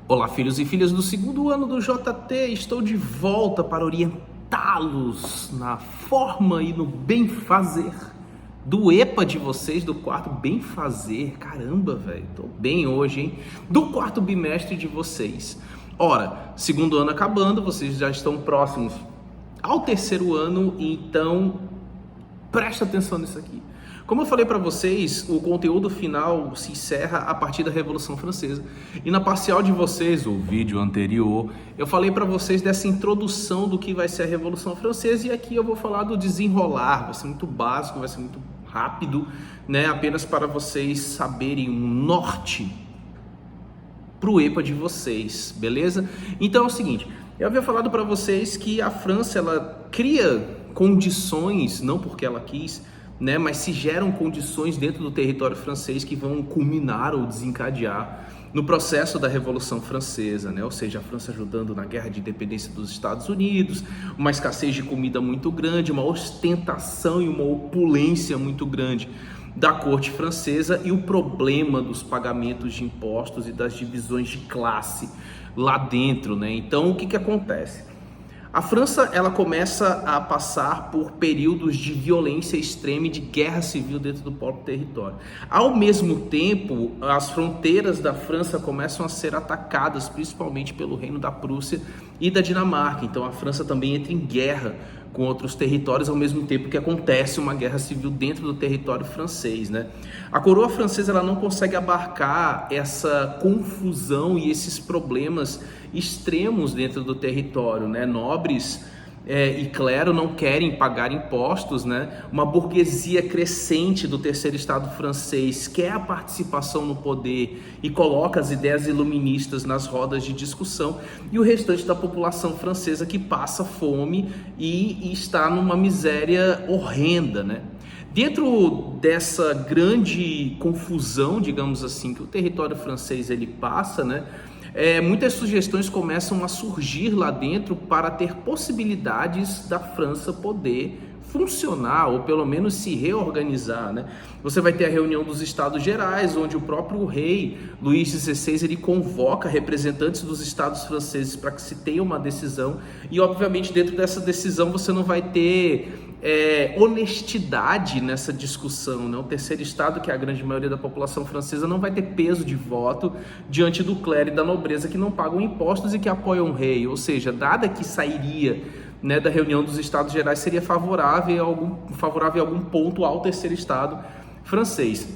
Olá, filhos e filhas do segundo ano do JT, estou de volta para orientá-los na forma e no bem fazer do EPA de vocês, do quarto bem fazer. Caramba, velho, tô bem hoje, hein? Do quarto bimestre de vocês. Ora, segundo ano acabando, vocês já estão próximos ao terceiro ano, então presta atenção nisso aqui. Como eu falei para vocês, o conteúdo final se encerra a partir da Revolução Francesa. E na parcial de vocês, o vídeo anterior, eu falei para vocês dessa introdução do que vai ser a Revolução Francesa, e aqui eu vou falar do desenrolar. Vai ser muito básico, vai ser muito rápido, né? Apenas para vocês saberem um norte para o EPA de vocês, beleza? Então é o seguinte, eu havia falado para vocês que a França, ela cria condições, não porque ela quis, né, mas se geram condições dentro do território francês que vão culminar ou desencadear no processo da Revolução Francesa, né? Ou seja, a França ajudando na guerra de independência dos Estados Unidos, uma escassez de comida muito grande, uma ostentação e uma opulência muito grande da corte francesa e o problema dos pagamentos de impostos e das divisões de classe lá dentro, né? Então, o que acontece? A França, ela começa a passar por períodos de violência extrema e de guerra civil dentro do próprio território. Ao mesmo tempo, as fronteiras da França começam a ser atacadas, principalmente pelo Reino da Prússia e da Dinamarca. Então a França também entra em guerra com outros territórios, ao mesmo tempo que acontece uma guerra civil dentro do território francês, né? A coroa francesa, ela não consegue abarcar essa confusão e esses problemas extremos dentro do território, né? Nobres e clero não querem pagar impostos, né? Uma burguesia crescente do terceiro estado francês quer a participação no poder e coloca as ideias iluministas nas rodas de discussão, e o restante da população francesa que passa fome e está numa miséria horrenda, né? Dentro dessa grande confusão, digamos assim, que o território francês ele passa, né? Muitas sugestões começam a surgir lá dentro para ter possibilidades da França poder funcionar, ou pelo menos se reorganizar, né? Você vai ter a reunião dos Estados Gerais, onde o próprio rei Luís XVI ele convoca representantes dos estados franceses para que se tenha uma decisão, e obviamente dentro dessa decisão você não vai ter honestidade nessa discussão, né? O terceiro estado, que é a grande maioria da população francesa, não vai ter peso de voto diante do clero e da nobreza que não pagam impostos e que apoiam o rei, ou seja, nada que sairia, né, da reunião dos Estados Gerais seria favorável em algum ponto ao terceiro estado francês.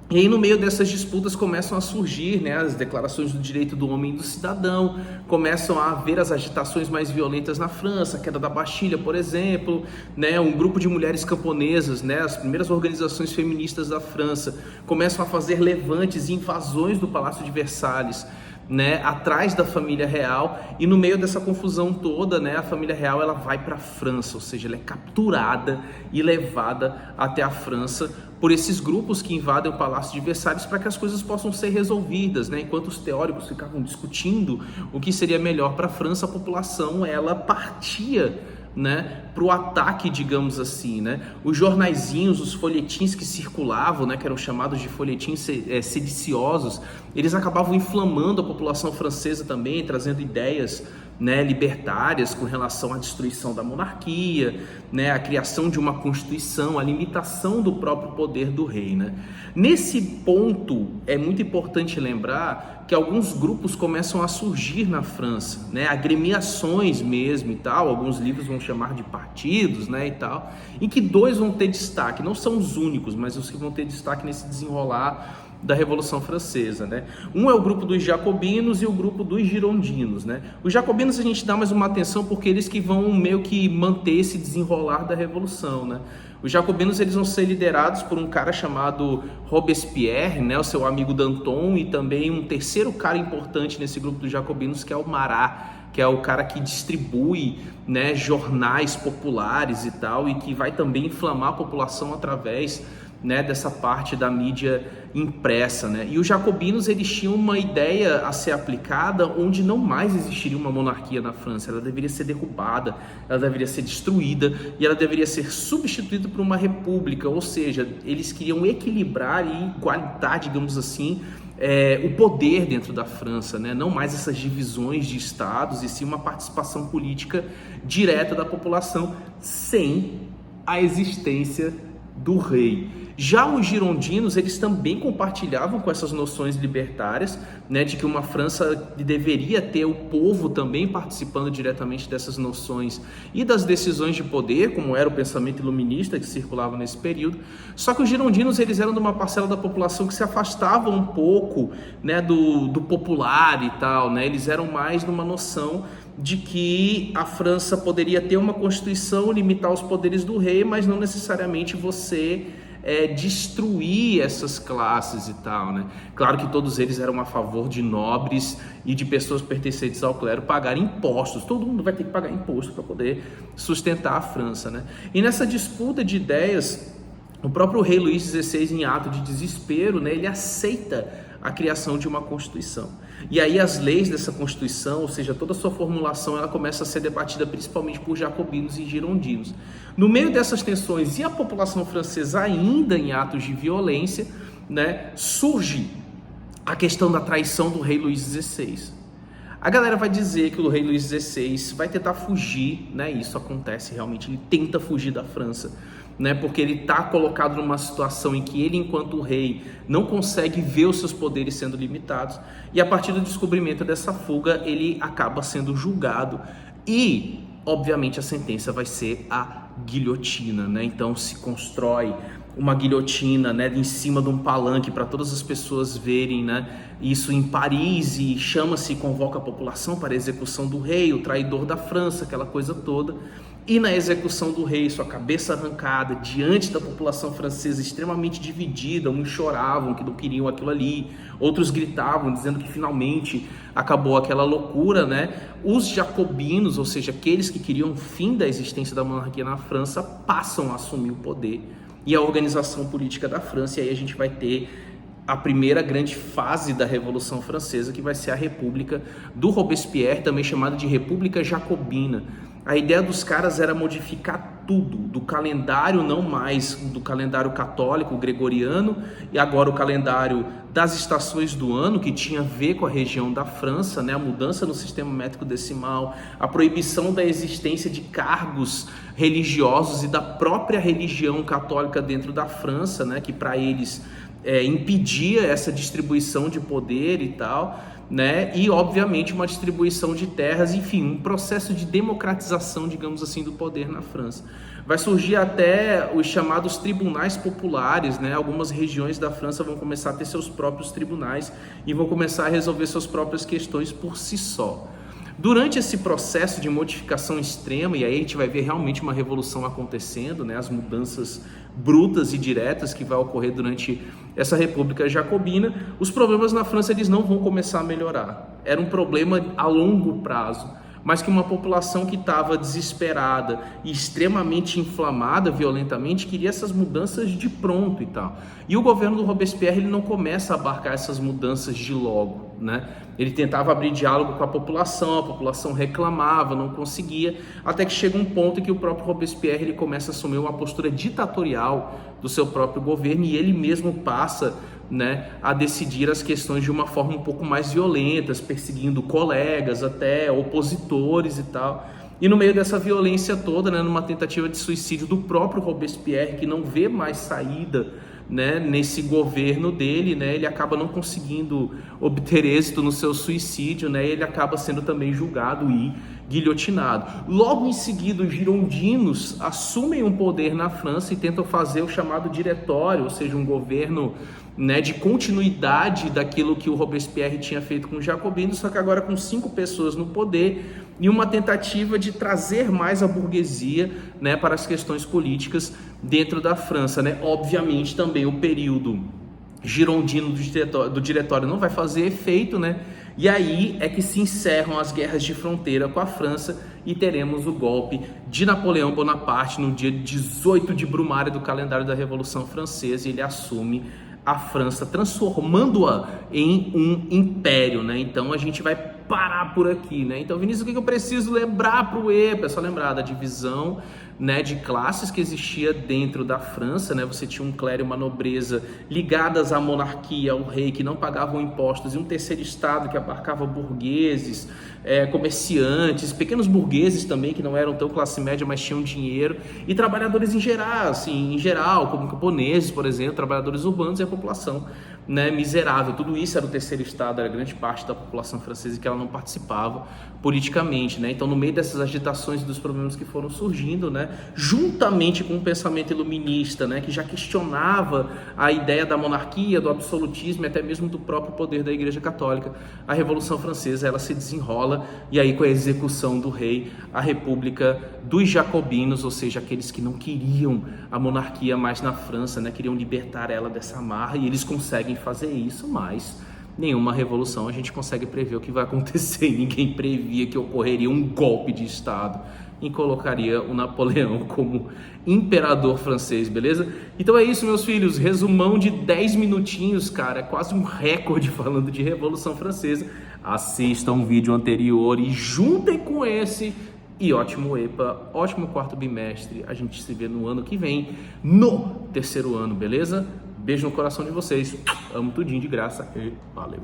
E aí no meio dessas disputas começam a surgir, né, as declarações do direito do homem e do cidadão, começam a haver as agitações mais violentas na França, a queda da Bastilha, por exemplo, né, um grupo de mulheres camponesas, né, as primeiras organizações feministas da França, começam a fazer levantes e invasões do Palácio de Versalhes, né, atrás da família real, e no meio dessa confusão toda, né, a família real ela vai para a França, ou seja, ela é capturada e levada até a França por esses grupos que invadem o Palácio de Versalhes para que as coisas possam ser resolvidas, né? Enquanto os teóricos ficavam discutindo o que seria melhor para a França, a população ela partia, né, para o ataque, digamos assim, né? Os jornaizinhos, os folhetins que circulavam, né, que eram chamados de folhetins sediciosos, eles acabavam inflamando a população francesa também, trazendo ideias, né, libertárias com relação à destruição da monarquia, né, a criação de uma constituição, a limitação do próprio poder do rei, né? Nesse ponto é muito importante lembrar que alguns grupos começam a surgir na França, né, agremiações mesmo e tal, alguns livros vão chamar de partidos, né, e tal, em que dois vão ter destaque, não são os únicos, mas os que vão ter destaque nesse desenrolar da Revolução Francesa, né? Um é o grupo dos jacobinos e o grupo dos girondinos, né? Os jacobinos a gente dá mais uma atenção porque eles que vão meio que manter esse desenrolar da Revolução, né? Os jacobinos eles vão ser liderados por um cara chamado Robespierre, né? O seu amigo Danton, e também um terceiro cara importante nesse grupo dos jacobinos que é o Marat, que é o cara que distribui, né, jornais populares e tal, e que vai também inflamar a população através, né, dessa parte da mídia impressa, né? E os jacobinos eles tinham uma ideia a ser aplicada onde não mais existiria uma monarquia na França, ela deveria ser derrubada, ela deveria ser destruída e ela deveria ser substituída por uma república, ou seja, eles queriam equilibrar e igualitar, digamos assim, o poder dentro da França, né? Não mais essas divisões de estados, e sim uma participação política direta da população, sem a existência do rei. Já os girondinos, eles também compartilhavam com essas noções libertárias, né, de que uma França deveria ter o povo também participando diretamente dessas noções e das decisões de poder, como era o pensamento iluminista que circulava nesse período. Só que os girondinos, eles eram de uma parcela da população que se afastava um pouco, né, do popular e tal, né? Eles eram mais numa noção de que a França poderia ter uma constituição, limitar os poderes do rei, mas não necessariamente você destruir essas classes e tal, né? Claro que todos eles eram a favor de nobres e de pessoas pertencentes ao clero pagarem impostos. Todo mundo vai ter que pagar imposto para poder sustentar a França, né? E nessa disputa de ideias, o próprio rei Luís XVI, em ato de desespero, né, ele aceita a criação de uma Constituição. E aí as leis dessa Constituição, ou seja, toda a sua formulação, ela começa a ser debatida principalmente por jacobinos e girondinos. No meio dessas tensões e a população francesa ainda em atos de violência, né, surge a questão da traição do rei Luís XVI. A galera vai dizer que o rei Luís XVI vai tentar fugir, né? Isso acontece realmente, ele tenta fugir da França, né? Porque ele está colocado numa situação em que ele, enquanto rei, não consegue ver os seus poderes sendo limitados, e a partir do descobrimento dessa fuga, ele acaba sendo julgado e, obviamente, a sentença vai ser a guilhotina, né? Então se constrói uma guilhotina, né, em cima de um palanque para todas as pessoas verem, né, isso em Paris, e chama-se, convoca a população para a execução do rei, o traidor da França, aquela coisa toda. E na execução do rei, sua cabeça arrancada diante da população francesa extremamente dividida, uns choravam que não queriam aquilo ali, outros gritavam dizendo que finalmente acabou aquela loucura, né? Os jacobinos, ou seja, aqueles que queriam o fim da existência da monarquia na França, passam a assumir o poder e a organização política da França, e aí a gente vai ter a primeira grande fase da Revolução Francesa, que vai ser a República do Robespierre, também chamada de República Jacobina. A ideia dos caras era modificar tudo, do calendário, não mais do calendário católico gregoriano, e agora o calendário das estações do ano, que tinha a ver com a região da França, né? A mudança no sistema métrico decimal, a proibição da existência de cargos religiosos e da própria religião católica dentro da França, né? Que para eles impedia essa distribuição de poder e tal, né? E obviamente uma distribuição de terras, enfim, um processo de democratização, digamos assim, do poder na França. Vai surgir até os chamados tribunais populares, né? Algumas regiões da França vão começar a ter seus próprios tribunais e vão começar a resolver suas próprias questões por si só. Durante esse processo de modificação extrema, e aí a gente vai ver realmente uma revolução acontecendo, né? As mudanças brutas e diretas que vai ocorrer durante essa República Jacobina, os problemas na França eles não vão começar a melhorar. Era um problema a longo prazo, mas que uma população que estava desesperada e extremamente inflamada violentamente queria essas mudanças de pronto e tal. E o governo do Robespierre ele não começa a abarcar essas mudanças de logo, né? Ele tentava abrir diálogo com a população reclamava, não conseguia, até que chega um ponto em que o próprio Robespierre ele começa a assumir uma postura ditatorial do seu próprio governo, e ele mesmo passa, né, a decidir as questões de uma forma um pouco mais violenta, perseguindo colegas, até opositores e tal. E no meio dessa violência toda, né, numa tentativa de suicídio do próprio Robespierre, que não vê mais saída, né, nesse governo dele, né, ele acaba não conseguindo obter êxito no seu suicídio, né, ele acaba sendo também julgado e guilhotinado. Logo em seguida, os girondinos assumem um poder na França e tentam fazer o chamado diretório, ou seja, um governo, né, de continuidade daquilo que o Robespierre tinha feito com os jacobinos, só que agora com 5 pessoas no poder, e uma tentativa de trazer mais a burguesia, né, para as questões políticas dentro da França, né? Obviamente também o período girondino do diretório não vai fazer efeito, né? E aí é que se encerram as guerras de fronteira com a França e teremos o golpe de Napoleão Bonaparte no dia 18 de Brumário do calendário da Revolução Francesa, e ele assume a França, transformando-a em um império, né? Então a gente vai parar por aqui, né? Então, Vinícius, o que eu preciso lembrar para o EPA? É só lembrar da divisão, né, de classes que existia dentro da França, né? Você tinha um clero e uma nobreza ligadas à monarquia, ao rei, que não pagavam impostos, e um terceiro estado que abarcava burgueses, comerciantes, pequenos burgueses também, que não eram tão classe média, mas tinham dinheiro, e trabalhadores em geral, como camponeses, por exemplo, trabalhadores urbanos e a população, né, miserável. Tudo isso era o terceiro estado, era grande parte da população francesa que ela não participava politicamente, né? Então, no meio dessas agitações e dos problemas que foram surgindo, né, juntamente com o pensamento iluminista, né, que já questionava a ideia da monarquia, do absolutismo e até mesmo do próprio poder da Igreja Católica, a Revolução Francesa ela se desenrola, e aí com a execução do rei, a República dos Jacobinos, ou seja, aqueles que não queriam a monarquia mais na França, né, queriam libertar ela dessa amarra, e eles conseguem fazer isso, mas nenhuma revolução a gente consegue prever o que vai acontecer, e ninguém previa que ocorreria um golpe de Estado e colocaria o Napoleão como imperador francês, beleza? Então é isso, meus filhos, resumão de 10 minutinhos, cara, é quase um recorde falando de Revolução Francesa. Assistam um vídeo anterior e juntem com esse, e ótimo EPA, ótimo quarto bimestre, a gente se vê no ano que vem, no terceiro ano, beleza? Beijo no coração de vocês, amo tudinho de graça e valeu!